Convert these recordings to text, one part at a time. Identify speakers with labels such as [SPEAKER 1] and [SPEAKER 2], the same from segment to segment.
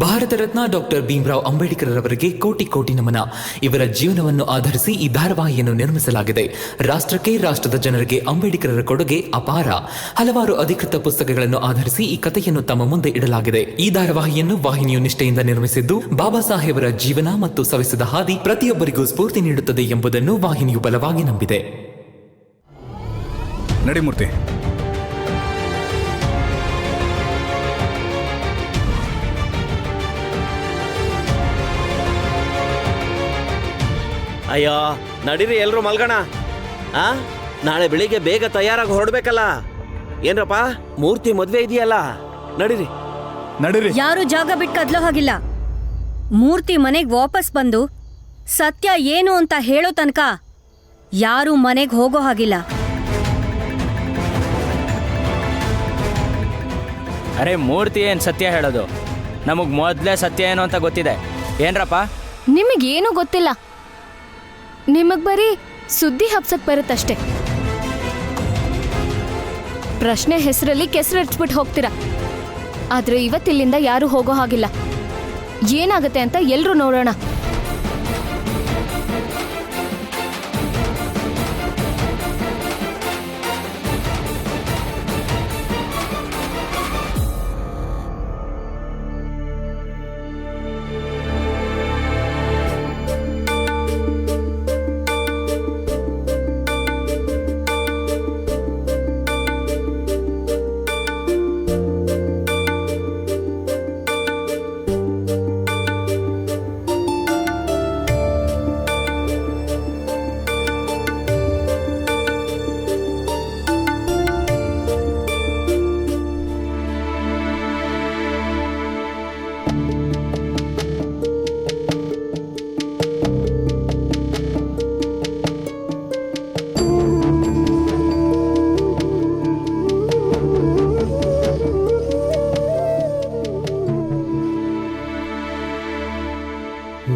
[SPEAKER 1] Bharat Ratna doctor Bhimrao Ambedkar ರವರಿಗೆ ಕೋಟಿ ಕೋಟಿ ನಮನ. ಇವರ ಜೀವನವನ್ನು ಆಧರಿಸಿ ಈ ಧಾರಾವಾಹಿಯನ್ನು ನಿರ್ಮಿಸಲಾಗಿದೆ. ರಾಷ್ಟ್ರಕ್ಕೆ, ರಾಷ್ಟ್ರದ ಜನರಿಗೆ ಅಂಬೇಡ್ಕರರ ಕೊಡುಗೆ ಅಪಾರ. ಹಲವಾರು ಅಧಿಕೃತ ಪುಸ್ತಕಗಳನ್ನು ಆಧರಿಸಿ ಈ ಕಥೆಯನ್ನು ತಮ್ಮ ಮುಂದೆ ಇಡಲಾಗಿದೆ. ಈ ಧಾರಾವಾಹಿಯನ್ನು ವಾಹಿನಿಯು ನಿಷ್ಠೆಯಿಂದ ನಿರ್ಮಿಸಿದ್ದು, ಬಾಬಾ ಸಾಹೇಬರ ಜೀವನ ಮತ್ತು ಸವೆಸಿದ ಹಾದಿ ಪ್ರತಿಯೊಬ್ಬರಿಗೂ ಸ್ಫೂರ್ತಿ ನೀಡುತ್ತದೆ ಎಂಬುದನ್ನು ವಾಹಿನಿಯು ಬಲವಾಗಿ ನಂಬಿದೆ.
[SPEAKER 2] ನಡಿಮೂರ್ತಿ,
[SPEAKER 3] ಅಯ್ಯೋ ನಡೀರಿ, ಎಲ್ರು ಮಲ್ಗೋಣ. ನಾಳೆ ಬೆಳಿಗ್ಗೆ ಬೇಗ ತಯಾರಾಗಿ ಹೊರಡ್ಬೇಕಲ್ಲ. ಏನ್ರಪ್ಪ, ಮೂರ್ತಿ ಮದ್ವೆ ಇದೆಯಲ್ಲ, ನಡೀರಿ
[SPEAKER 2] ನಡೀರಿ.
[SPEAKER 4] ಯಾರು ಜಾಗ ಬಿಟ್ಟು ಕದ್ಲೋ ಹಾಗಿಲ್ಲ. ಮೂರ್ತಿ ಮನೆಗ್ ವಾಪಸ್ ಬಂದು ಸತ್ಯ ಏನು ಅಂತ ಹೇಳೋ ತನಕ ಯಾರು ಮನೆಗ್ ಹೋಗೋ ಹಾಗಿಲ್ಲ.
[SPEAKER 5] ಅರೆ ಮೂರ್ತಿ ಏನ್ ಸತ್ಯ ಹೇಳೋದು? ನಮಗ್ ಮೊದ್ಲೇ ಸತ್ಯ ಏನು ಅಂತ ಗೊತ್ತಿದೆ. ಏನ್ರಪ್ಪ?
[SPEAKER 6] ನಿಮಗೇನು ಗೊತ್ತಿಲ್ಲ, ನಿಮಗ್ ಬರೀ ಸುದ್ದಿ ಹಬ್ಸಕ್ ಬರುತ್ತಷ್ಟೇ. ಪ್ರಶ್ನೆ ಹೆಸರಲ್ಲಿ ಕೆಸರಿಟ್ಬಿಟ್ಟು ಹೋಗ್ತೀರಾ. ಆದ್ರೆ ಇವತ್ತಿಲ್ಲಿಂದ ಯಾರು ಹೋಗೋ ಹಾಗಿಲ್ಲ. ಏನಾಗತ್ತೆ ಅಂತ ಎಲ್ರೂ ನೋಡೋಣ.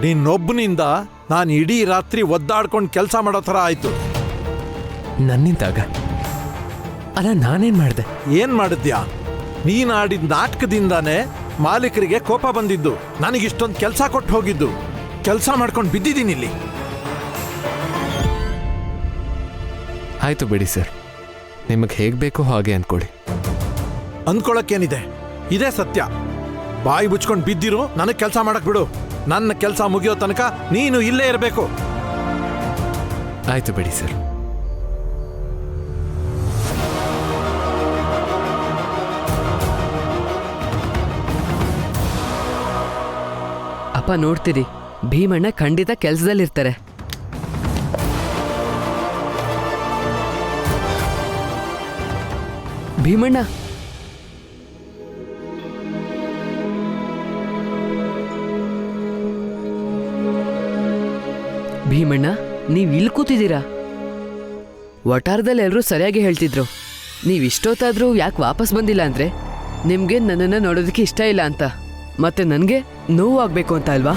[SPEAKER 7] ನಿನ್ನೊಬ್ಬನಿಂದ ನಾನು ಇಡೀ ರಾತ್ರಿ ಒದ್ದಾಡ್ಕೊಂಡು ಕೆಲಸ ಮಾಡೋ ಥರ ಆಯ್ತು.
[SPEAKER 1] ನನ್ನಿಂದಾಗ ಅಲ್ಲ, ನಾನೇನ್ ಮಾಡಿದೆ?
[SPEAKER 7] ಏನ್ ಮಾಡಿದ್ಯಾ? ನೀನ್ ಆಡಿದ ನಾಟಕದಿಂದಾನೇ ಮಾಲೀಕರಿಗೆ ಕೋಪ ಬಂದಿದ್ದು. ನನಗಿಷ್ಟೊಂದು ಕೆಲಸ ಕೊಟ್ಟು ಹೋಗಿದ್ದು. ಕೆಲಸ ಮಾಡ್ಕೊಂಡು ಬಿದ್ದಿದ್ದೀನಿ ಇಲ್ಲಿ.
[SPEAKER 8] ಆಯ್ತು ಬಿಡಿ ಸರ್, ನಿಮಗೆ ಹೇಗೆ ಬೇಕೋ ಹಾಗೆ ಅಂದ್ಕೊಳ್ಳಿ.
[SPEAKER 7] ಅಂದ್ಕೊಳಕ್ಕೇನಿದೆ, ಇದೇ ಸತ್ಯ. ಬಾಯಿ ಮುಚ್ಕೊಂಡು ಬಿದ್ದಿರು, ನನಗೆ ಕೆಲಸ ಮಾಡಕ್ ಬಿಡು. ನನ್ನ ಕೆಲಸ ಮುಗಿಯೋ ತನಕ ನೀನು ಇಲ್ಲೇ ಇರಬೇಕು.
[SPEAKER 8] ಆಯ್ತು ಬಿಡಿ ಸರ್.
[SPEAKER 9] ಅಪ್ಪ ನೋಡ್ತೀರಿ, ಭೀಮಣ್ಣ ಖಂಡಿತ ಕೆಲಸದಲ್ಲಿರ್ತಾರೆ. ಭೀಮಣ್ಣ, ಭೀಮಣ್ಣ, ನೀವ್ ಇಲ್ಲಿ ಕೂತಿದ್ದೀರಾ? ವಟಾರದಲ್ಲಿ ಎಲ್ಲರೂ ಸರಿಯಾಗಿ ಹೇಳ್ತಿದ್ರು, ನೀವ್ ಇಷ್ಟೊತ್ತಾದ್ರೂ ಯಾಕೆ ವಾಪಸ್ ಬಂದಿಲ್ಲ ಅಂದ್ರೆ ನಿಮ್ಗೆ ನನ್ನನ್ನು ನೋಡೋದಕ್ಕೆ ಇಷ್ಟ ಇಲ್ಲ ಅಂತ, ಮತ್ತೆ ನನಗೆ ನೋವು ಆಗ್ಬೇಕು ಅಂತ ಅಲ್ವಾ?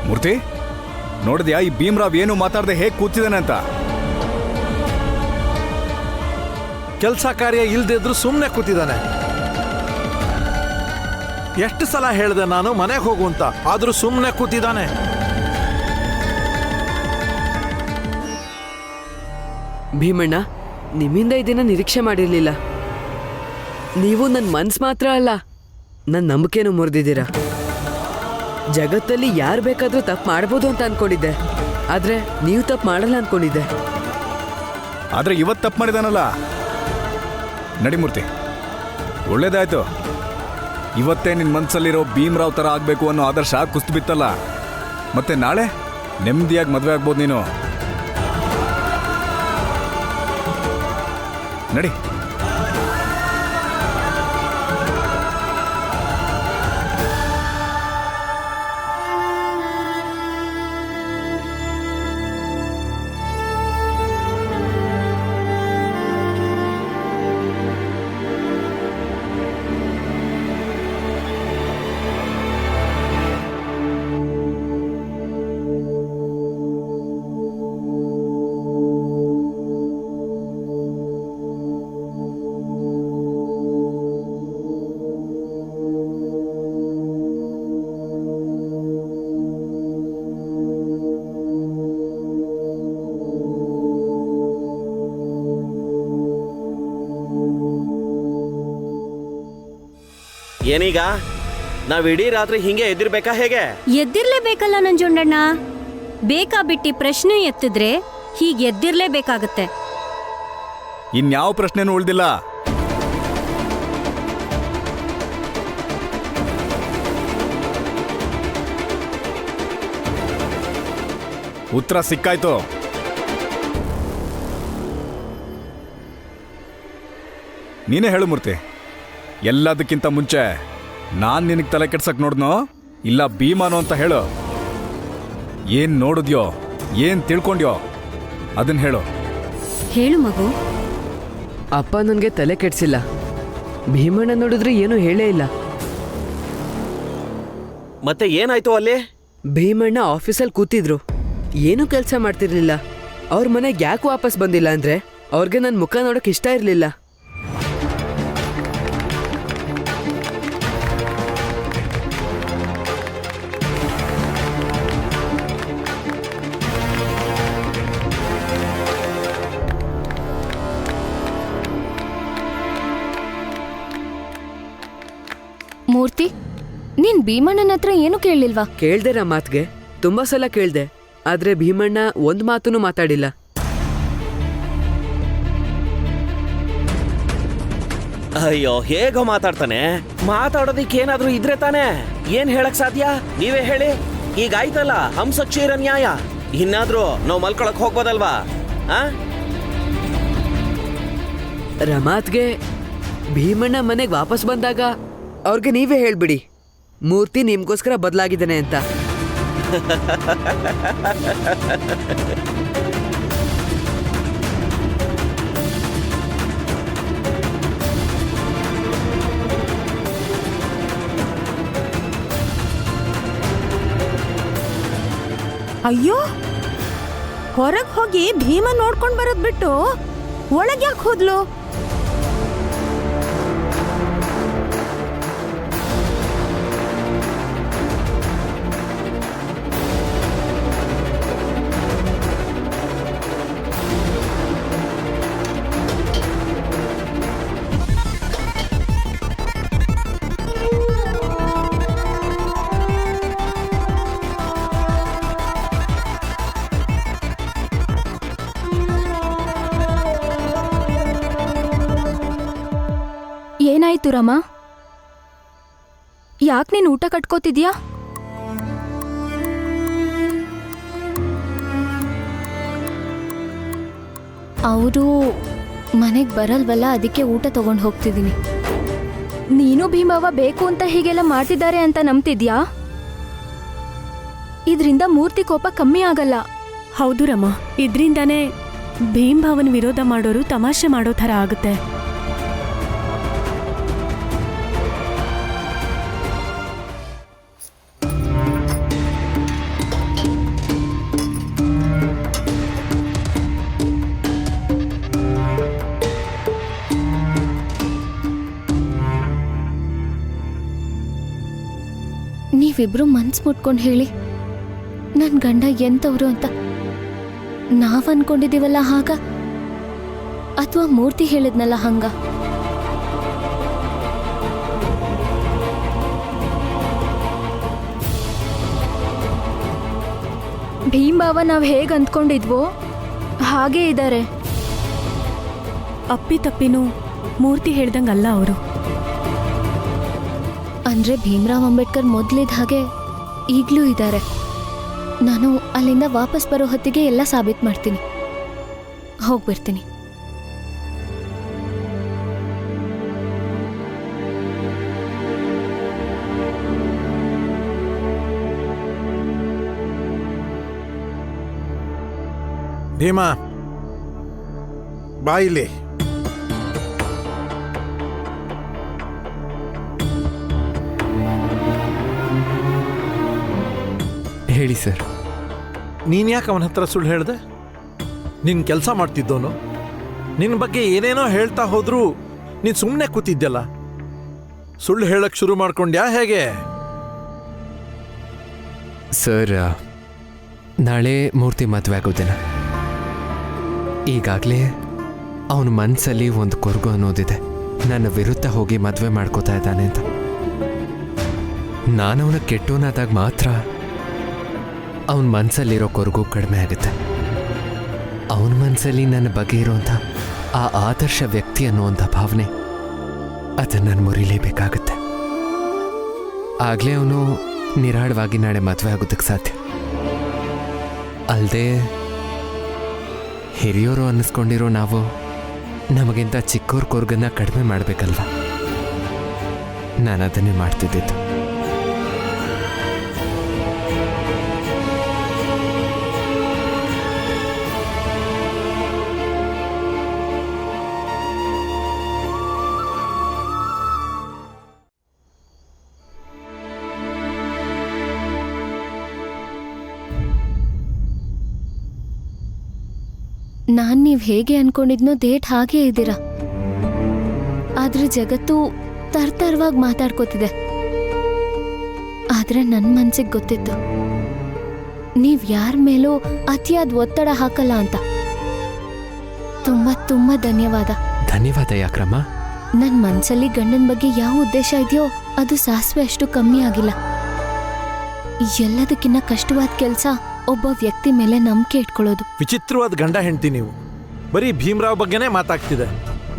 [SPEAKER 2] ಮೂರ್ತಿ, ನೋಡಿದ್ಯಾ ಈ ಭೀಮರಾವ್ ಏನು ಮಾತಾಡದೆ ಹೇಗೆ ಕೂತಿದ್ದಾನೆ ಅಂತ?
[SPEAKER 7] ಕೆಲಸ ಕಾರ್ಯ ಇಲ್ದಿದ್ರು ಸುಮ್ಮನೆ ಕೂತಿದ್ದಾನೆ. ಎಷ್ಟು ಸಲ ಹೇಳಿದೆ ನಾನು ಮನೆಗೆ ಹೋಗು ಅಂತ, ಆದ್ರೂ ಸುಮ್ಮನೆ ಕೂತಿದ್ದಾನೆ.
[SPEAKER 9] ಭೀಮಣ್ಣ, ನಿಮ್ಮಿಂದ ಇದನ್ನ ನಿರೀಕ್ಷೆ ಮಾಡಿರ್ಲಿಲ್ಲ. ನೀವು ನನ್ನ ಮನ್ಸು ಮಾತ್ರ ಅಲ್ಲ, ನನ್ನ ನಂಬಿಕೆನೂ ಮುರಿದಿದ್ದೀರಾ. ಜಗತ್ತಲ್ಲಿ ಯಾರು ಬೇಕಾದ್ರೂ ತಪ್ಪು ಮಾಡ್ಬೋದು ಅಂತ ಅನ್ಕೊಂಡಿದ್ದೆ, ಆದ್ರೆ ನೀವು ತಪ್ಪು ಮಾಡಲ್ಲ ಅನ್ಕೊಂಡಿದ್ದೆ.
[SPEAKER 2] ಆದ್ರೆ ಇವತ್ತು ತಪ್ಪು ಮಾಡಿದಾನಲ್ಲ. ನಡಿಮೂರ್ತಿ, ಒಳ್ಳೇದಾಯ್ತು. ಇವತ್ತೇ ನಿನ್ನ ಮನಸ್ಸಲ್ಲಿರೋ ಭೀಮರಾವ್ ಥರ ಆಗಬೇಕು ಅನ್ನೋ ಆದರ್ಶ ಕುಸ್ತು ಬಿತ್ತಲ್ಲ. ಮತ್ತೆ ನಾಳೆ ನೆಮ್ಮದಿಯಾಗಿ ಮದುವೆ ಆಗ್ಬೋದು ನೀನು. ನಡಿ.
[SPEAKER 3] ಏನೀಗ ನಾವ್ ಇಡೀ ರಾತ್ರಿ ಹಿಂಗೆ ಎದ್ದಿರ್ಬೇಕಾ ಹೇಗೆ?
[SPEAKER 4] ಎದ್ದಿರ್ಲೇಬೇಕಲ್ಲ ನಂಜುಂಡಣ್ಣ. ಬೇಕಾ ಬಿಟ್ಟಿ ಪ್ರಶ್ನೆ ಎತ್ತಿದ್ರೆ ಹೀಗೆ ಎದ್ದಿರ್ಲೇಬೇಕಾಗತ್ತೆ.
[SPEAKER 2] ಇನ್ಯಾವ ಪ್ರಶ್ನೆನೂ ಉಳ್ದಿಲ್ಲ. ಉತ್ತರ ಸಿಕ್ಕಾಯ್ತು. ನೀನೇ ಹೇಳು ಮೂರ್ತಿ, ಎಲ್ಲದಕ್ಕಿಂತ ಮುಂಚೆ ನಾನು ನಿನಗೆ ತಲೆ ಕೆಡ್ಸಕ್ ನೋಡ್ನೋ ಇಲ್ಲ ಭೀಮಾನೋ ಅಂತ ಹೇಳು. ಏನ್ ನೋಡಿದ್ಯೋ, ಏನ್ ತಿಳ್ಕೊಂಡ್ಯೋ ಅದನ್ನ ಹೇಳು.
[SPEAKER 4] ಹೇಳು ಮಗು.
[SPEAKER 9] ಅಪ್ಪ ನನಗೆ ತಲೆ ಕೆಡ್ಸಿಲ್ಲ. ಭೀಮಣ್ಣ ನೋಡಿದ್ರೆ ಏನೂ ಹೇಳೇ ಇಲ್ಲ.
[SPEAKER 3] ಮತ್ತೆ ಏನಾಯ್ತು ಅಲ್ಲಿ?
[SPEAKER 9] ಭೀಮಣ್ಣ ಆಫೀಸಲ್ಲಿ ಕೂತಿದ್ರು, ಏನೂ ಕೆಲಸ ಮಾಡ್ತಿರ್ಲಿಲ್ಲ. ಅವ್ರ ಮನೆಗೆ ಯಾಕೆ ವಾಪಸ್ ಬಂದಿಲ್ಲ ಅಂದ್ರೆ ಅವ್ರಿಗೆ ನನ್ನ ಮುಖ ನೋಡೋಕೆ ಇಷ್ಟ ಇರಲಿಲ್ಲ.
[SPEAKER 6] ಮೂರ್ತಿ, ನೀನ್ ಭೀಮಣ್ಣನ ಹತ್ರ ಏನು ಕೇಳಲಿಲ್ವಾ?
[SPEAKER 9] ಕೇಳ್ದೆ ನಾ ಮಾತ್ಗೆ, ತುಂಬಾ ಸಲ ಕೇಳ್ದೆ. ಆದ್ರೆ ಭೀಮಣ್ಣ ಒಂದ್ ಮಾತನ್ನು ಮಾತಾಡಿಲ್ಲ.
[SPEAKER 3] ಅಯ್ಯೋ, ಹೇಗೋ ಮಾತಾಡ್ತಾನೆ. ಮಾತಾಡೋದಿಕ್ಕೆ ಏನಾದ್ರೂ ಇದ್ರೆ ತಾನೇ ಏನ್ ಹೇಳಕ್ ಸಾಧ್ಯ? ನೀವೇ ಹೇಳಿ. ಈಗಾಯ್ತಲ್ಲ ಹಂಸಕ್ಷೀರ ನ್ಯಾಯ, ಇನ್ನಾದ್ರೂ ನಾವು ಮಲ್ಕೊಳಕ್ ಹೋಗ್ಬೋದಲ್ವಾ?
[SPEAKER 9] ರಮಾತ್ಗೆ ಭೀಮಣ್ಣ ಮನೆಗೆ ವಾಪಸ್ ಬಂದಾಗ ಅವ್ರಿಗೆ ನೀವೇ ಹೇಳ್ಬಿಡಿ, ಮೂರ್ತಿ ನಿಮ್ಗೋಸ್ಕರ ಬದಲಾಗಿದ್ದಾನೆ ಅಂತ.
[SPEAKER 10] ಅಯ್ಯೋ, ಹೊರಗೆ ಹೋಗಿ ಭೀಮ ನೋಡ್ಕೊಂಡು ಬರೋದ್ ಬಿಟ್ಟು ಒಳಗೆ ಯಾಕೆ ಹೋದ್ಲು?
[SPEAKER 6] ಏನಾಯ್ತು ರಮ? ಯಾಕೆ ನೀನು ಊಟ ಕಟ್ಕೋತಿದ್ಯಾ? ಅವರು ಮನೆಗೆ ಬರಲ್ವಲ್ಲ, ಅದಕ್ಕೆ ಊಟ ತಗೊಂಡು ಹೋಗ್ತಿದ್ದೀನಿ. ನೀನು ಭೀಮವ್ವ ಬೇಕು ಅಂತ ಹೀಗೆಲ್ಲ ಮಾಡ್ತಿದ್ದಾರೆ ಅಂತ ನಂಬ್ತಿದ್ಯಾ? ಇದರಿಂದ ಮೂರ್ತಿ ಕೋಪ ಕಮ್ಮಿ ಆಗಲ್ಲ.
[SPEAKER 10] ಹೌದು ರಮ, ಇದ್ರಿಂದಾನೇ ಭೀಮ್ ಭಾವನ ವಿರೋಧ ಮಾಡೋರು ತಮಾಷೆ ಮಾಡೋ ಥರ ಆಗುತ್ತೆ.
[SPEAKER 6] ನೀವಿಬ್ರು ಮನ್ಸು ಮುಟ್ಕೊಂಡು ಹೇಳಿ, ನನ್ನ ಗಂಡ ಎಂಥವ್ರು ಅಂತ. ನಾವ್ ಅನ್ಕೊಂಡಿದೀವಲ್ಲ ಹಾಗ, ಅಥವಾ ಮೂರ್ತಿ ಹೇಳಿದ್ನಲ್ಲ ಹಂಗ? ಭೀಮ್ಬಾವ ನಾವ್ ಹೇಗ್ ಅಂದ್ಕೊಂಡಿದ್ವೋ ಹಾಗೇ ಇದ್ದಾರೆ.
[SPEAKER 10] ಅಪ್ಪಿ ತಪ್ಪಿನೂ ಮೂರ್ತಿ ಹೇಳ್ದಂಗಲ್ಲ ಅವರು.
[SPEAKER 6] ಅಂದ್ರೆ ಭೀಮ್ರಾವ್ ಅಂಬೇಡ್ಕರ್ ಮೊದಲಿದ್ದ ಹಾಗೆ ಈಗಲೂ ಇದ್ದಾರೆ. ನಾನು ಅಲ್ಲಿಂದ ವಾಪಸ್ ಬರೋ ಹೊತ್ತಿಗೆ ಎಲ್ಲ ಸಾಬೀತು ಮಾಡ್ತೀನಿ. ಹೋಗ್ಬಿಡ್ತೀನಿ.
[SPEAKER 7] ಭೀಮಾ, ಬಾಯಿಲಿ.
[SPEAKER 8] ಹೇಳಿ ಸರ್.
[SPEAKER 7] ನೀನು ಯಾಕೆ ಅವನ ಹತ್ರ ಸುಳ್ಳು ಹೇಳ್ದೆ? ನಿನ್ನ ಕೆಲಸ ಮಾಡ್ತಿದ್ದೋನು ನಿನ್ನ ಬಗ್ಗೆ ಏನೇನೋ ಹೇಳ್ತಾ ಹೋದ್ರೂ ನೀನು ಸುಮ್ಮನೆ ಕೂತಿದ್ಯಲ್ಲ. ಸುಳ್ಳು ಹೇಳಕ್ಕೆ ಶುರು ಮಾಡ್ಕೊಂಡ್ಯಾ ಹೇಗೆ?
[SPEAKER 8] ಸರ್, ನಾಳೆ ಮೂರ್ತಿ ಮದುವೆ ಆಗೋದಿನ. ಈಗಾಗಲೇ ಅವನ ಮನಸ್ಸಲ್ಲಿ ಒಂದು ಕೊರಗು ಅನ್ನೋದಿದೆ, ನನ್ನ ವಿರುದ್ಧ ಹೋಗಿ ಮದುವೆ ಮಾಡ್ಕೋತಾ ಇದ್ದಾನೆ ಅಂತ. ನಾನವನ ಕೆಟ್ಟೋನಾದಾಗ ಮಾತ್ರ ಅವನ ಮನಸ್ಸಲ್ಲಿರೋ ಕೊರಗು ಕಡಿಮೆ ಆಗುತ್ತೆ. ಅವನ ಮನಸ್ಸಲ್ಲಿ ನನ್ನ ಬಗ್ಗೆ ಇರೋಂಥ ಆ ಆದರ್ಶ ವ್ಯಕ್ತಿ ಅನ್ನುವಂಥ ಭಾವನೆ ಅದನ್ನು ನಾನು ಮುರಿಲೇಬೇಕಾಗುತ್ತೆ. ಆಗಲೇ ಅವನು ನಿರಾಳವಾಗಿ ನಾಳೆ ಮದುವೆ ಆಗೋದಕ್ಕೆ ಸಾಧ್ಯ. ಅಲ್ಲದೆ ಹಿರಿಯೋರು ಅನ್ನಿಸ್ಕೊಂಡಿರೋ ನಾವು ನಮಗಿಂತ ಚಿಕ್ಕವ್ರ ಕೊರ್ಗನ್ನ ಕಡಿಮೆ ಮಾಡಬೇಕಲ್ವ? ನಾನು ಅದನ್ನೇ ಮಾಡ್ತಿದ್ದಿದ್ದು.
[SPEAKER 6] ನಾನ್ ನೀವ್ ಹೇಗೆ ಅನ್ಕೊಂಡಿದ್ನೋ ಡೇಟ್ ಹಾಗೇ ಇದ್ದೀರಾ. ಆದ್ರೆ ಜಗತ್ತು ತರ್ತರವಾಗಿ ಮಾತಾಡ್ಕೋತಿದೆ. ಆದ್ರೆ ನನ್ ಮನ್ಸಿಗೆ ಗೊತ್ತಿತ್ತು ನೀವ್ ಯಾರ ಮೇಲೂ ಅತಿಯಾದ ಒತ್ತಡ ಹಾಕಲ್ಲ ಅಂತ. ತುಂಬಾ ತುಂಬಾ ಧನ್ಯವಾದ.
[SPEAKER 8] ಧನ್ಯವಾದ ಯಾಕ್ರಮ್ಮ?
[SPEAKER 6] ನನ್ ಮನ್ಸಲ್ಲಿ ಗಂಡನ ಬಗ್ಗೆ ಯಾವ ಉದ್ದೇಶ ಇದೆಯೋ ಅದು ಸಾಸಿವೆ ಅಷ್ಟು ಕಮ್ಮಿ ಆಗಿಲ್ಲ. ಎಲ್ಲದಕ್ಕಿಂತ ಕಷ್ಟವಾದ ಕೆಲಸ ಒಬ್ಬ ವ್ಯಕ್ತಿ ಮೇಲೆ ನಂಬಿಕೆ ಇಟ್ಕೊಳ್ಳೋದು.
[SPEAKER 7] ವಿಚಿತ್ರವಾದ ಗಂಡ ಹೆಂಡ್ತಿ ನೀವು. ಬರೀ ಭೀಮರಾವ್ ಬಗ್ಗೆನೇ ಮಾತಾಗ್ತಿದೆ.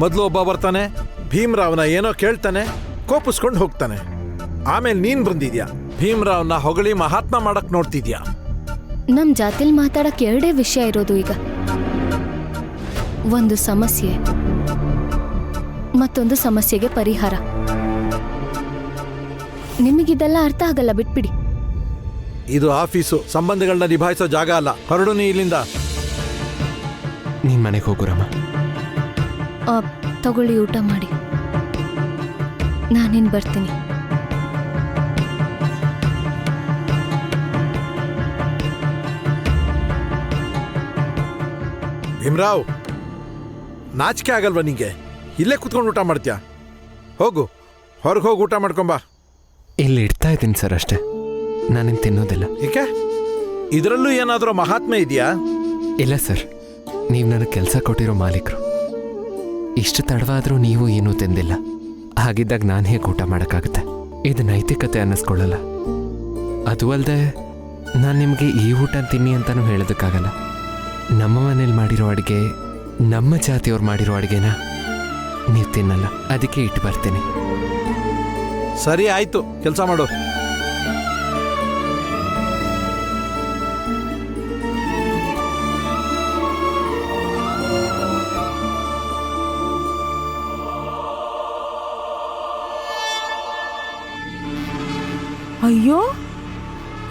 [SPEAKER 7] ಮೊದಲು ಒಬ್ಬ ಬರ್ತಾನೆ, ಭೀಮರಾವ್ನ ಏನೋ ಕೇಳ್ತಾನೆ, ಕೋಪಿಸ್ಕೊಂಡು ಹೋಗ್ತಾನೆ. ಆಮೇಲೆ ನೀನ್ ಬಂದಿದ್ಯಾ, ಭೀಮರಾವ್ನ ಹೊಗಳಿ ಮಹಾತ್ಮ ಮಾಡಕ್ ನೋಡ್ತಿದ್ಯಾ.
[SPEAKER 6] ನಮ್ ಜಾತಿಲ್ ಮಾತಾಡಕ್ ಎರಡೇ ವಿಷಯ ಇರೋದು ಈಗ. ಒಂದು ಸಮಸ್ಯೆ, ಮತ್ತೊಂದು ಸಮಸ್ಯೆಗೆ ಪರಿಹಾರ. ನಿಮಗಿದೆಲ್ಲ ಅರ್ಥ ಆಗಲ್ಲ, ಬಿಟ್ಬಿಡಿ.
[SPEAKER 7] ಇದು ಆಫೀಸು, ಸಂಬಂಧಗಳನ್ನ ನಿಭಾಯಿಸೋ ಜಾಗ ಅಲ್ಲ. ಹೊರಡು ನೀ ಇಲ್ಲಿಂದ.
[SPEAKER 8] ನೀನ್ ಮನೆಗೆ ಹೋಗುರಮ್ಮ.
[SPEAKER 6] ತಗೊಳ್ಳಿ, ಊಟ ಮಾಡಿ. ನಾನಿನ್ ಬರ್ತೀನಿ.
[SPEAKER 7] ಭೀಮರಾವ್, ನಾಚಿಕೆ ಆಗಲ್ವಾ ನಿಂಗೆ? ಇಲ್ಲೇ ಕುತ್ಕೊಂಡು ಊಟ ಮಾಡ್ತೀಯಾ? ಹೋಗು, ಹೊರಗೆ ಹೋಗಿ ಊಟ ಮಾಡ್ಕೊಂಬಾ.
[SPEAKER 8] ಇಲ್ಲಿ ಇಡ್ತಾ ಇದ್ದೀನಿ ಸರ್, ಅಷ್ಟೇ. ನಾನೇನು ತಿನ್ನೋದಿಲ್ಲ.
[SPEAKER 7] ಏಕೆ? ಇದರಲ್ಲೂ ಏನಾದರೂ ಮಹಾತ್ಮೆ ಇದೆಯಾ?
[SPEAKER 8] ಇಲ್ಲ ಸರ್, ನೀವು ನನಗೆ ಕೆಲಸ ಕೊಟ್ಟಿರೋ ಮಾಲೀಕರು. ಇಷ್ಟು ತಡವಾದರೂ ನೀವು ಏನೂ ತಿಂದಿಲ್ಲ. ಹಾಗಿದ್ದಾಗ ನಾನು ಹೇಗೆ ಊಟ ಮಾಡೋಕ್ಕಾಗುತ್ತೆ? ಇದು ನೈತಿಕತೆ ಅನ್ನಿಸ್ಕೊಳ್ಳಲ್ಲ. ಅದು ಅಲ್ಲದೆ ನಾನು ನಿಮಗೆ ಈ ಊಟ ತಿನ್ನಿ ಅಂತಲೂ ಹೇಳೋದಕ್ಕಾಗಲ್ಲ. ನಮ್ಮ ಮನೇಲಿ ಮಾಡಿರೋ ಅಡುಗೆ, ನಮ್ಮ ಜಾತಿಯವ್ರು ಮಾಡಿರೋ ಅಡುಗೆನ ನೀವು ತಿನ್ನಲ್ಲ. ಅದಕ್ಕೆ ಇಟ್ಟು ಬರ್ತೀನಿ.
[SPEAKER 7] ಸರಿ, ಆಯ್ತು, ಕೆಲಸ ಮಾಡು.
[SPEAKER 10] ಅಯ್ಯೋ,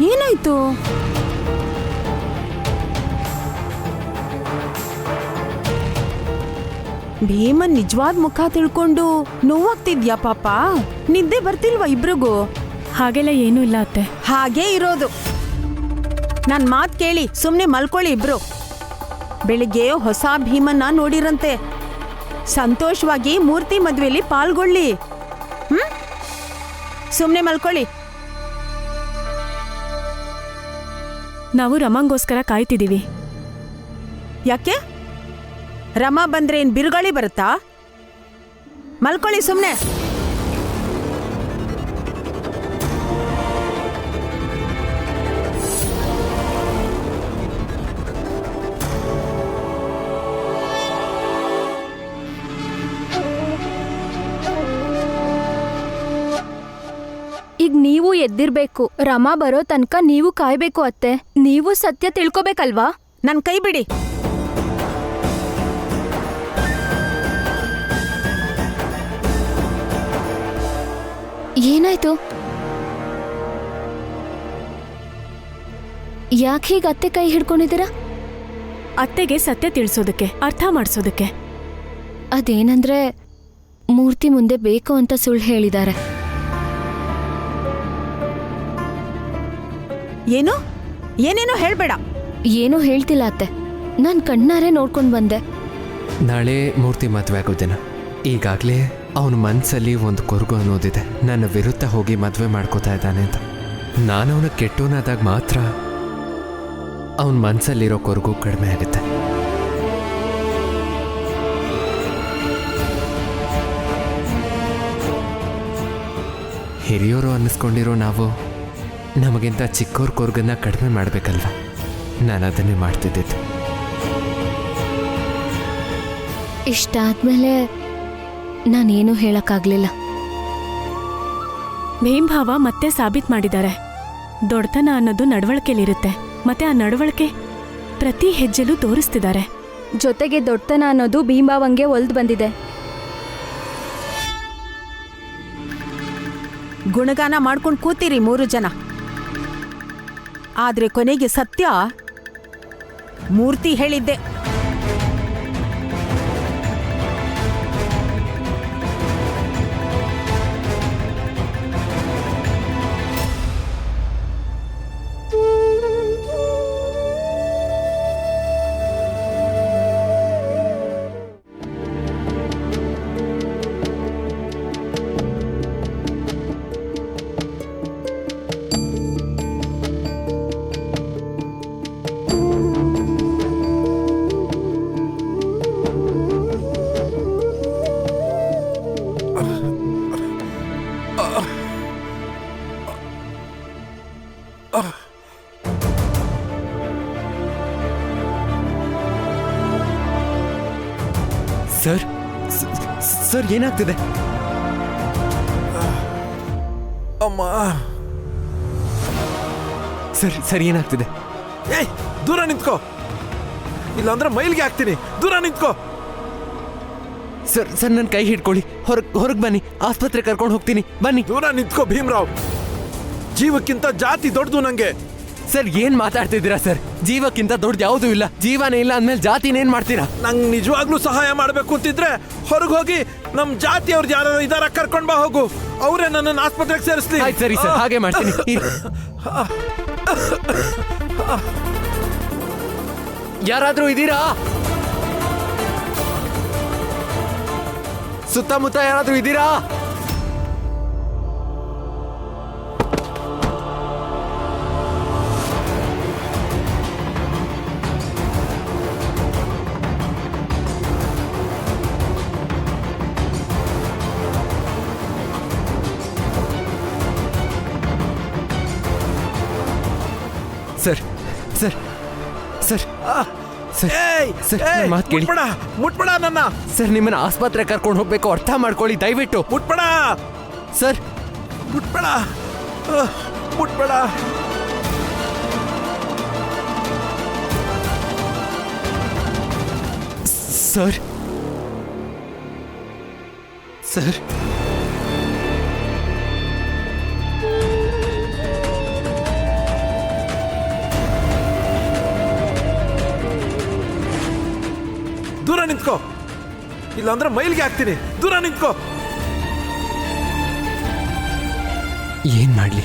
[SPEAKER 10] ಏನಾಯ್ತು? ಭೀಮನ್ ನಿಜವಾದ ಮುಖ ತಿಳ್ಕೊಂಡು ನೋವಾಗ್ತಿದ್ಯಾ ಪಾಪ? ನಿದ್ದೆ ಬರ್ತಿಲ್ವಾ ಇಬ್ರಿಗೂ?
[SPEAKER 4] ಹಾಗೆಲ್ಲ ಏನೂ ಇಲ್ಲ ಅತ್ತೆ.
[SPEAKER 10] ಹಾಗೇ ಇರೋದು. ನನ್ ಮಾತ್ ಕೇಳಿ ಸುಮ್ನೆ ಮಲ್ಕೊಳ್ಳಿ ಇಬ್ರು. ಬೆಳಿಗ್ಗೆ ಹೊಸ ಭೀಮನ್ನ ನೋಡಿರಂತೆ. ಸಂತೋಷವಾಗಿ ಮೂರ್ತಿ ಮದ್ವೆಲಿ ಪಾಲ್ಗೊಳ್ಳಿ. ಸುಮ್ನೆ ಮಲ್ಕೊಳ್ಳಿ.
[SPEAKER 4] ನಾವು ರಮಂಗೋಸ್ಕರ ಕಾಯ್ತಿದ್ದೀವಿ.
[SPEAKER 10] ಯಾಕೆ? ರಮಾ ಬಂದ್ರೆ ಏನ್ ಬಿರುಗಾಳಿ ಬರುತ್ತಾ? ಮಲ್ಕೊಳ್ಳಿ ಸುಮ್ನೆ.
[SPEAKER 6] ಈಗ ನೀವು ಎದ್ದಿರ್ಬೇಕು. ರಮಾ ಬರೋ ತನಕ ನೀವು ಕಾಯ್ಬೇಕು ಅತ್ತೆ. ನೀವು ಸತ್ಯ ತಿಳ್ಕೊಬೇಕಲ್ವಾ?
[SPEAKER 10] ನನ್ ಕೈ ಬಿಡಿ.
[SPEAKER 6] ಏನಾಯ್ತು? ಯಾಕೆ ಹೀಗೆ ಅತ್ತೆ ಕೈ ಹಿಡ್ಕೊಂಡಿದ್ದೀರಾ?
[SPEAKER 4] ಅತ್ತೆಗೆ ಸತ್ಯ ತಿಳಿಸೋದಕ್ಕೆ, ಅರ್ಥ ಮಾಡಿಸೋದಕ್ಕೆ.
[SPEAKER 6] ಅದೇನಂದ್ರೆ ಮೂರ್ತಿ ಮುಂದೆ ಬೇಕು ಅಂತ ಸುಳ್ಳು ಹೇಳಿದ್ದಾರೆ.
[SPEAKER 10] ಏನು? ಏನೇನೋ ಹೇಳ್ಬೇಡ.
[SPEAKER 6] ಏನೂ ಹೇಳ್ತಿಲ್ಲ ಅತ್ತೆ, ನಾನ್ ಕಣ್ಣಾರೆ ನೋಡ್ಕೊಂಡು ಬಂದೆ.
[SPEAKER 8] ನಾಳೆ ಮೂರ್ತಿ ಮದುವೆ ಆಗೋ ದಿನ. ಈಗಾಗಲೇ ಅವನ ಮನಸ್ಸಲ್ಲಿ ಒಂದು ಕೊರಗು ಅನ್ನೋದಿದೆ. ನನ್ನ ವಿರುದ್ಧ ಹೋಗಿ ಮದುವೆ ಮಾಡ್ಕೋತಾ ಇದ್ದಾನೆ ಅಂತ. ನಾನು ಅವನ ಕೆಟ್ಟೋನಾದಾಗ ಮಾತ್ರ ಅವನ ಮನಸ್ಸಲ್ಲಿರೋ ಕೊರಗು ಕಡಿಮೆ ಆಗುತ್ತೆ. ಹಿರಿಯೋರು ಅನ್ನಿಸ್ಕೊಂಡಿರೋ ನಾವು ನಮಗಿಂತ ಚಿಕ್ಕವ್ರ ಕೊರ್ಗನ್ನ ಕಡಿಮೆ ಮಾಡಬೇಕಲ್ವ? ನಾನು ಅದನ್ನೇ ಮಾಡ್ತಿದ್ದಿದ್ದು.
[SPEAKER 6] ಇಷ್ಟಾದ್ಮೇಲೆ ನಾನೇನು ಹೇಳಕ್ಕಾಗ್ಲಿಲ್ಲ.
[SPEAKER 10] ಭೀಮ್ಭಾವ ಮತ್ತೆ ಸಾಬೀತ್ ಮಾಡಿದ್ದಾರೆ. ದೊಡ್ಡತನ ಅನ್ನೋದು ನಡವಳಿಕೆಲಿರುತ್ತೆ, ಮತ್ತೆ ಆ ನಡವಳಿಕೆ ಪ್ರತಿ ಹೆಜ್ಜೆಲೂ ತೋರಿಸ್ತಿದ್ದಾರೆ.
[SPEAKER 6] ಜೊತೆಗೆ ದೊಡ್ಡತನ ಅನ್ನೋದು ಭೀಮ್ಭಾವಂಗೆ ಒಲ್ದು ಬಂದಿದೆ.
[SPEAKER 10] ಗುಣಗಾನ ಮಾಡ್ಕೊಂಡು ಕೂತೀರಿ 3 ಜನ. ಆದ್ರೆ ಕೊನೆಗೆ ಸತ್ಯ ಮೂರ್ತಿ ಹೇಳಿದ್ದೆ.
[SPEAKER 8] ಸರ್, ಸರ್ ಏನಾಗ್ತಿದೆ?
[SPEAKER 7] ಅಮ್ಮ,
[SPEAKER 8] ಸರ್ ಏನಾಗ್ತಿದೆ?
[SPEAKER 7] ಏಯ್, ದೂರ ನಿಂತ್ಕೋ, ಇಲ್ಲಾಂದ್ರೆ ಮೈಲ್ಗೆ ಹಾಕ್ತೀನಿ. ದೂರ ನಿಂತ್ಕೋ.
[SPEAKER 8] ಸರ್ ನನ್ನ ಕೈ ಹಿಡ್ಕೊಳ್ಳಿ. ಹೊರಗೆ ಬನ್ನಿ, ಆಸ್ಪತ್ರೆ ಕರ್ಕೊಂಡು ಹೋಗ್ತೀನಿ. ಬನ್ನಿ.
[SPEAKER 7] ದೂರ ನಿಂತ್ಕೋ ಭೀಮ್ರಾವ್. ಜೀವಕ್ಕಿಂತ ಜಾತಿ ದೊಡ್ಡದು ನಂಗೆ.
[SPEAKER 8] ಸರ್ ಏನ್ ಮಾತಾಡ್ತಿದ್ದೀರಾ ಸರ್? ಜೀವಕ್ಕಿಂತ ದೊಡ್ಡದು ಯಾವುದೂ ಇಲ್ಲ. ಜೀವನೇ ಇಲ್ಲ ಅಂದ್ಮೇಲೆ ಜಾತಿನೇನ್ ಮಾಡ್ತೀರಾ?
[SPEAKER 7] ನಂಗೆ ನಿಜವಾಗ್ಲೂ ಸಹಾಯ ಮಾಡ್ಬೇಕು ಅಂತಿದ್ರೆ ಹೊರಗೆ ಹೋಗಿ ನಮ್ ಜಾತಿಯವ್ರು ಯಾರು ಇದಾರ ಕರ್ಕೊಂಡ್ ಬಾ, ಹೋಗು. ಅವರೇ ನನ್ನನ್ನು ಆಸ್ಪತ್ರೆಗೆ ಸೇರಿಸ್ಲಿ.
[SPEAKER 8] ಆಯ್ತು ಸರಿ ಸರ್, ಹಾಗೆ ಮಾಡ್ತೀನಿ. ಯಾರಾದ್ರೂ ಇದ್ದೀರಾ? ಸುತ್ತಮುತ್ತ ಯಾರಾದ್ರೂ ಇದ್ದೀರಾ? Sir sir sir sir sir ಮಾತು ಕೇಳಿ.
[SPEAKER 7] ಮುಟ್ಬೇಡ ನನ್ನ.
[SPEAKER 8] ಸರ್ ನಿಮ್ಮನ್ನ ಆಸ್ಪತ್ರೆ ಕರ್ಕೊಂಡು ಹೋಗ್ಬೇಕು, ಅರ್ಥ ಮಾಡ್ಕೊಳ್ಳಿ ದಯವಿಟ್ಟು.
[SPEAKER 7] ಮುಟ್ಬೇಡ
[SPEAKER 8] ಸರ್,
[SPEAKER 7] ಮುಟ್ಬೇಡ, ಮುಟ್ಬೇಡ.
[SPEAKER 8] ಸರ್ ಸರ್
[SPEAKER 7] ದೂರ ನಿಂತ್ಕೋ, ಇಲ್ಲಾಂದ್ರೆ ಮೈಲ್ಗೆ ಹಾಕ್ತೀನಿ. ದೂರ ನಿಂತ್ಕೋ.
[SPEAKER 8] ಏನ್ ಮಾಡ್ಲಿ?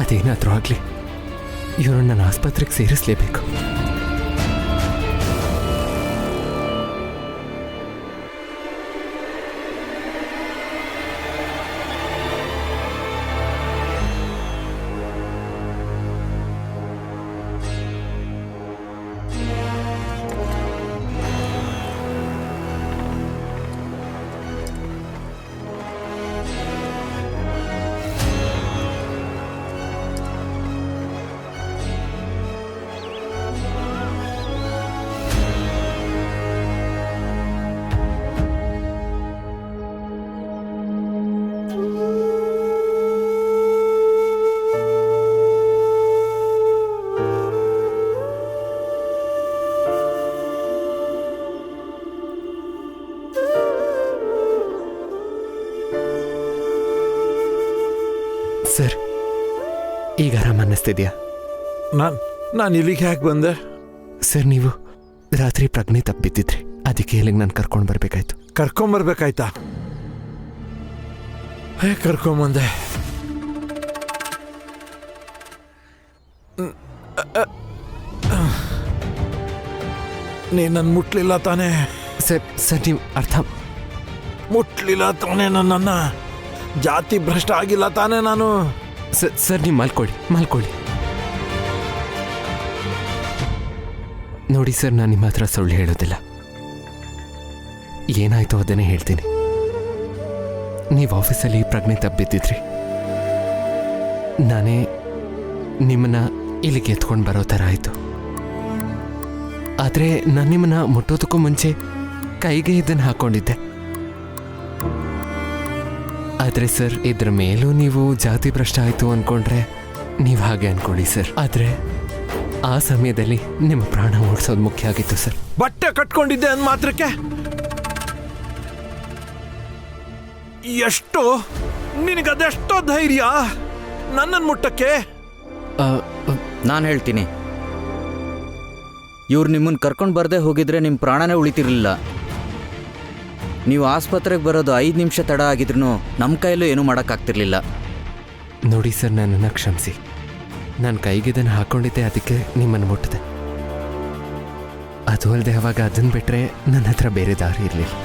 [SPEAKER 8] ಅದೇನಾದ್ರೂ ಆಗ್ಲಿ, ಇವ್ರನ್ನ ನನ್ನ ಆಸ್ಪತ್ರೆಗೆ ಸೇರಿಸ್ಲೇಬೇಕು. ಸರ್ ಈಗ ಆರಾಮ ಅನ್ನಿಸ್ತಿದ್ಯಾ?
[SPEAKER 7] ನಾನು ಇಲ್ಲಿಗೆ ಯಾಕೆ ಬಂದೆ?
[SPEAKER 8] ಸರ್ ನೀವು ರಾತ್ರಿ ಪ್ರಜ್ಞೆ ತಪ್ಪಿದ್ದಿದ್ರಿ, ಅದಕ್ಕೆ ಇಲ್ಲಿಗೆ ನಾನು ಕರ್ಕೊಂಡು ಬರ್ಬೇಕಾಯ್ತು.
[SPEAKER 7] ಕರ್ಕೊಂಬರ್ಬೇಕಾಯ್ತಾ? ಹೇಗೆ ಕರ್ಕೊಂಬಂದೆ? ನೀ ನನ್ನ ಮುಟ್ಲಿಲ್ಲ ತಾನೇ?
[SPEAKER 8] ಸರ್ ನೀವು ಅರ್ಥ
[SPEAKER 7] ಮುಟ್ಲಿಲ್ಲ ತಾನೇ? ನನ್ನನ್ನ ಜಾತಿ ಭ್ರಷ್ಟ ಆಗಿಲ್ಲ ತಾನೇ ನಾನು?
[SPEAKER 8] ಸರ್ ನೀವು ಮಲ್ಕೊಳ್ಳಿ. ನೋಡಿ ಸರ್, ನಾನು ನಿಮ್ಮ ಹತ್ರ ಸುಳ್ಳು ಹೇಳೋದಿಲ್ಲ. ಏನಾಯ್ತು ಅದನ್ನೇ ಹೇಳ್ತೀನಿ. ನೀವು ಆಫೀಸಲ್ಲಿ ಪ್ರಜ್ಞೆ ತಪ್ಪಿದ್ದಿದ್ರಿ. ನಾನೇ ನಿಮ್ಮನ್ನ ಇಲ್ಲಿಗೆ ಎತ್ಕೊಂಡು ಬರೋ ಥರ ಆಯಿತು. ಆದರೆ ನಾನು ನಿಮ್ಮನ್ನ ಮುಟ್ಟೋದಕ್ಕೂ ಮುಂಚೆ ಕೈಗೆ ಇದನ್ನು ಹಾಕ್ಕೊಂಡಿದ್ದೆ. ಆದರೆ ಸರ್, ಇದ್ರ ಮೇಲೂ ನೀವು ಜಾತಿ ಭ್ರಷ್ಟ ಆಯಿತು ಅಂದ್ಕೊಂಡ್ರೆ ನೀವು ಹಾಗೆ ಅಂದ್ಕೊಳ್ಳಿ ಸರ್. ಆದರೆ ಆ ಸಮಯದಲ್ಲಿ ನಿಮ್ಮ ಪ್ರಾಣ ಓಡಿಸೋದು ಮುಖ್ಯ ಆಗಿತ್ತು ಸರ್.
[SPEAKER 7] ಬಟ್ಟೆ ಕಟ್ಕೊಂಡಿದ್ದೆ ಅಂದ ಮಾತ್ರಕ್ಕೆ ಎಷ್ಟು ನಿನಗದೆಷ್ಟೋ ಧೈರ್ಯ ನನ್ನನ್ನು ಮುಟ್ಟಕ್ಕೆ?
[SPEAKER 11] ನಾನು ಹೇಳ್ತೀನಿ, ಇವ್ರು ನಿಮ್ಮನ್ನು ಕರ್ಕೊಂಡು ಬರದೆ ಹೋಗಿದ್ರೆ ನಿಮ್ಮ ಪ್ರಾಣನೇ ಉಳಿತಿರ್ಲಿಲ್ಲ. ನೀವು ಆಸ್ಪತ್ರೆಗೆ ಬರೋದು 5 ನಿಮಿಷ ತಡ ಆಗಿದ್ರು ನಮ್ಮ ಕೈಯಲ್ಲೂ ಏನೂ ಮಾಡೋಕ್ಕಾಗ್ತಿರ್ಲಿಲ್ಲ.
[SPEAKER 8] ನೋಡಿ ಸರ್, ನನ್ನನ್ನು ಕ್ಷಮಿಸಿ. ನಾನು ಕೈಗೆ ಇದನ್ನು ಹಾಕ್ಕೊಂಡಿದ್ದೆ, ಅದಕ್ಕೆ ನಿಮ್ಮನ್ನು ಮುಟ್ಟಿದೆ. ಅದು ಅಲ್ಲದೆ ಅವಾಗ ಅದನ್ನು ಬಿಟ್ಟರೆ ನನ್ನ ಹತ್ರ ಬೇರೆ ದಾರಿ ಇರಲಿಲ್ಲ.